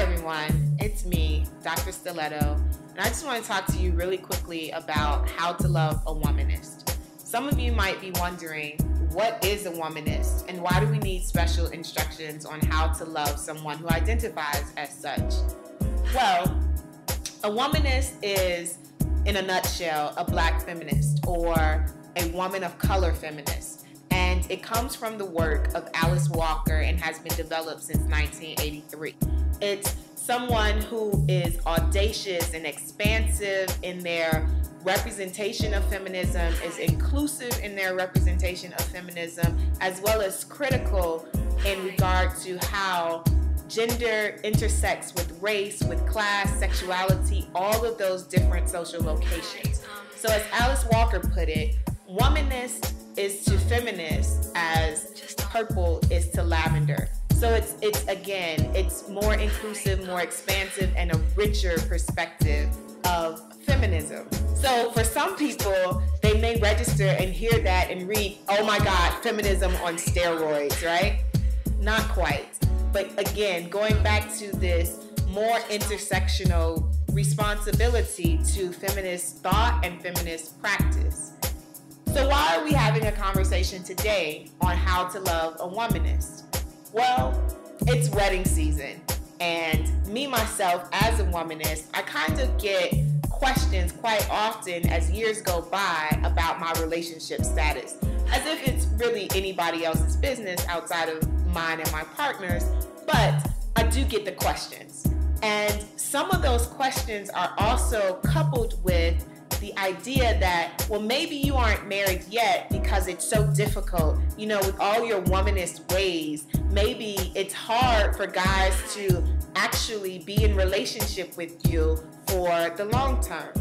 everyone, it's me, Dr. Stiletto, and I just want to talk to you really quickly about how to love a womanist. Some of you might be wondering, what is a womanist and why do we need special instructions on how to love someone who identifies as such? Well, a womanist is, in a nutshell, a black feminist or a woman of color feminist. And it comes from the work of Alice Walker and has been developed since 1983. It's someone who is audacious and expansive in their representation of feminism, is inclusive in their representation of feminism, as well as critical in regard to how gender intersects with race, with class, sexuality, all of those different social locations. So as Alice Walker put it, womanist is to feminist as purple is to lavender. So it's more inclusive, more expansive, and a richer perspective of feminism. So for some people, they may register and hear that and read, oh my God, feminism on steroids, right? Not quite. But again, going back to this more intersectional responsibility to feminist thought and feminist practice. So why are we having a conversation today on how to love a womanist? Well, it's wedding season, and me, myself, as a womanist, I kind of get questions quite often as years go by about my relationship status, as if it's really anybody else's business outside of mine and my partner's, but I do get the questions. And some of those questions are also coupled with the idea that, well, maybe you aren't married yet because it's so difficult, you know, with all your womanist ways. Maybe it's hard for guys to actually be in relationship with you for the long term.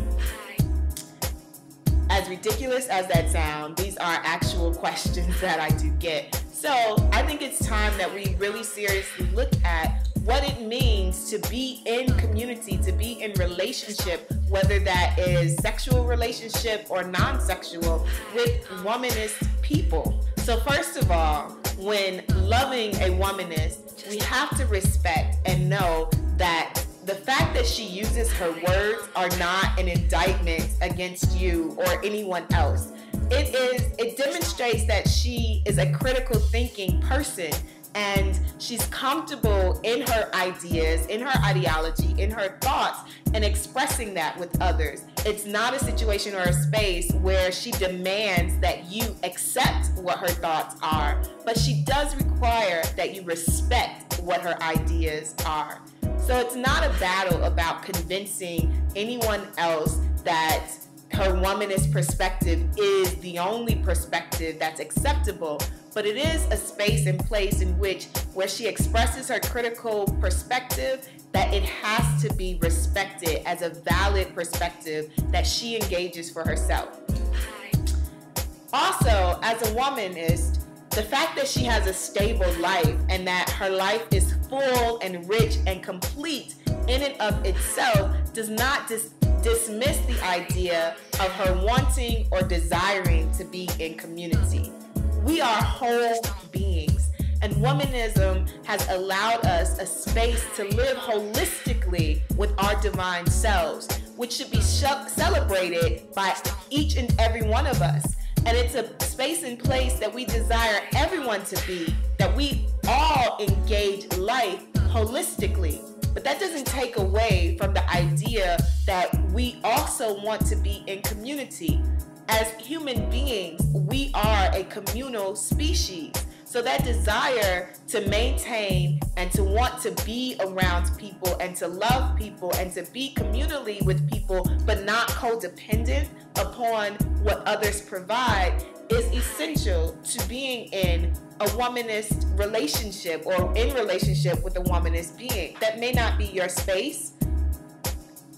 As ridiculous as that sounds, these are actual questions that I do get. So I think it's time that we really seriously look at what it means to be in community, to be in relationship, whether that is sexual relationship or non-sexual, with womanist people. So first of all, when loving a womanist, we have to respect and know that the fact that she uses her words are not an indictment against you or anyone else. It demonstrates that she is a critical thinking person, and she's comfortable in her ideas, in her ideology, in her thoughts, and expressing that with others. It's not a situation or a space where she demands that you accept what her thoughts are, but she does require that you respect what her ideas are. So it's not a battle about convincing anyone else that her womanist perspective is the only perspective that's acceptable, but it is a space and place in which, where she expresses her critical perspective, that it has to be respected as a valid perspective that she engages for herself. Also, as a womanist, the fact that she has a stable life and that her life is full and rich and complete in and of itself does not dismiss the idea of her wanting or desiring to be in community. We are whole beings, and womanism has allowed us a space to live holistically with our divine selves, which should be celebrated by each and every one of us. And it's a space and place that we desire everyone to be, that we all engage life holistically. But that doesn't take away from the idea that we also want to be in community. As human beings, we are a communal species. So that desire to maintain and to want to be around people and to love people and to be communally with people, but not codependent upon what others provide, is essential to being in a womanist relationship or in relationship with a womanist being. That may not be your space,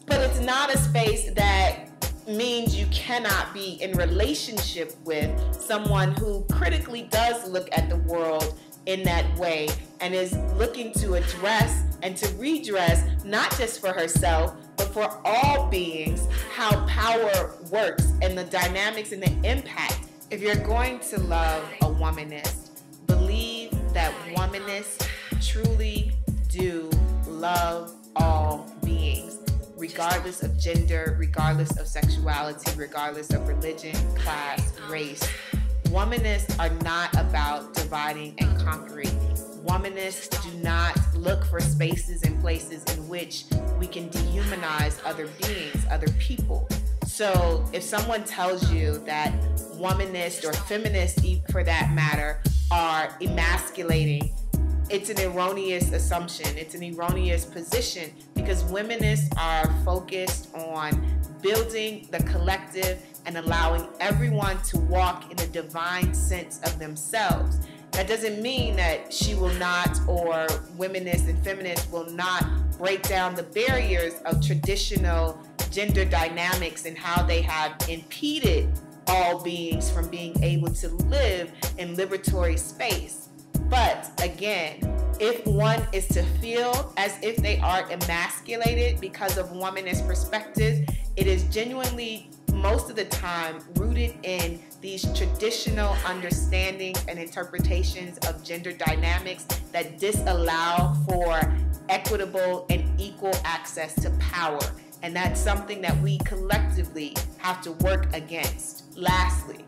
but it's not a space that means you cannot be in relationship with someone who critically does look at the world in that way and is looking to address and to redress, not just for herself, but for all beings, how power works and the dynamics and the impact. If you're going to love a womanist, believe that womanists truly do love all beings, regardless of gender, regardless of sexuality, regardless of religion, class, race. Womanists are not about dividing and conquering. Womanists do not look for spaces and places in which we can dehumanize other beings, other people. So if someone tells you that womanists or feminists, for that matter, are emasculating, it's an erroneous assumption. It's an erroneous position, because womanists are focused on building the collective and allowing everyone to walk in a divine sense of themselves. That doesn't mean that she will not, or womanists and feminists will not, break down the barriers of traditional gender dynamics and how they have impeded all beings from being able to live in liberatory space. But again, if one is to feel as if they are emasculated because of womanist perspectives, it is genuinely, most of the time, rooted in these traditional understandings and interpretations of gender dynamics that disallow for equitable and equal access to power. And that's something that we collectively have to work against. Lastly,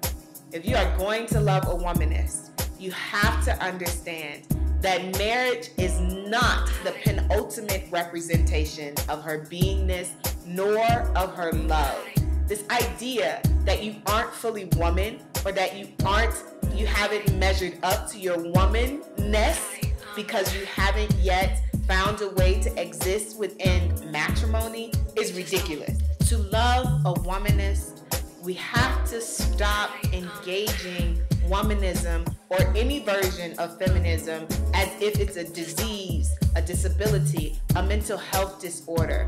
if you are going to love a womanist, you have to understand that marriage is not the penultimate representation of her beingness nor of her love. This idea that you aren't fully woman, or that you haven't measured up to your womanness because you haven't yet found a way to exist within matrimony, is ridiculous. To love a womanist, we have to stop engaging womanism or any version of feminism as if it's a disease, a disability, a mental health disorder.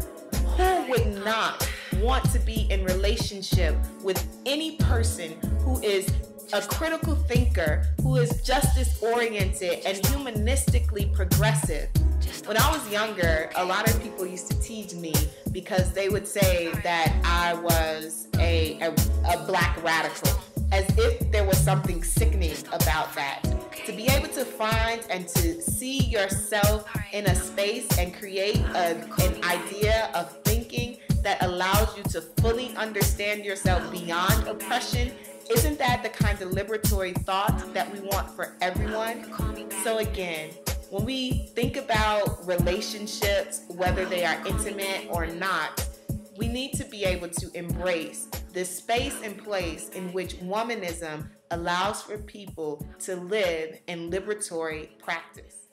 Who would not want to be in relationship with any person who is a critical thinker, who is justice-oriented and humanistically progressive? When I was younger, a lot of people used to tease me because they would say that I was a black radical, as if there was something sickening about that. To be able to find and to see yourself in a space and create an idea of thinking that allows you to fully understand yourself beyond oppression, isn't that the kind of liberatory thought that we want for everyone? So again, when we think about relationships, whether they are intimate or not, we need to be able to embrace the space and place in which womanism allows for people to live in liberatory practice.